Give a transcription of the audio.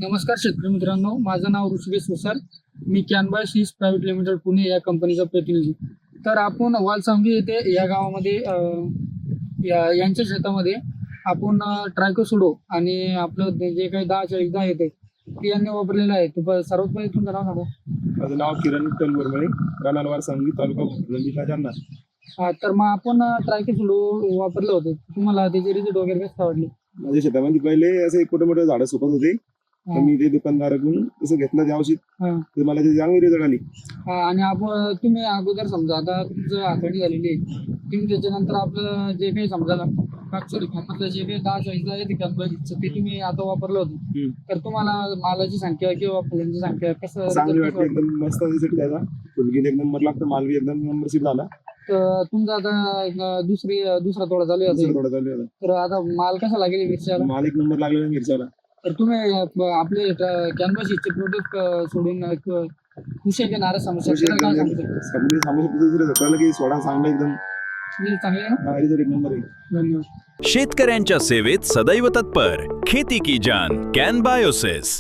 नमस्कार शेतकरी मित्रांनो, माझं नाव ऋषिकेश सुसार. मी कॅनबा सीड्स प्रायव्हेट लिमिटेड पुणे या कंपनीचा प्रतिनिधी. तर आपण वालसांगी येथे या गावामध्ये यांच्या शेतामध्ये आपण ट्रायकोसुडो आणि आपलं जे काही 10-40 येते ते यांनी वापरलेलं आहे. तर सर्वात पहिले तुमचं नाव सांगा. माझं नाव किरण तलवरमळे, राहणार वालसांगी, तालुका भोकरदन, जिल्हा जालना. तर मग आपण ट्रायकोसुडो वापरलं होतं, तुम्हाला त्याचे रिझल्ट वगैरे कसं आवडले? माझ्या शेतामध्ये पहिले असे मोठे मोठे झाडं सुकत होते. तर मी ते दुकानदाराकडून तसं घेतलं ते औषध, तर मला ते चांगली रिझल्ट आली. आणि आपण तुम्ही अगोदर समजा आता तुमचं आखणी झालेली आहे, तुम्ही त्याच्यानंतर आपलं जे काही समजा सॉरी फार्मरचं जे काही 10-40 आहे ते तुम्ही आता वापरलं होतं, तर तुम्हाला मालाची संख्या किंवा फुलांची संख्या कसं चांगली वाटली, एकदम मस्त रिझल्ट त्याचा. फुलगीत एकदम नंबर लागतं, माल बी एकदम नंबरशिप झाला. तर तुमचा आता दुसरा तोडा चालू आहे, थोडा चालू आहे. तर आता माल कसा लागेल मिरच्याला? माल एक नंबर लागला मिरच्याला. तर तुम्ही आपले कॅनव्हा सीडचे प्रोडक्ट सोडून खुश आहे की नाराज समस्या काय सांगू शकता? सांगू शकतो की सोडा चांगला एकदम चांगले आहे ना? रिझल्ट एक नंबर आहे. धन्यवाद. शेतकऱ्यांच्या सेवेत सदैव तत्पर खेती की जान कॅनबायोसिस.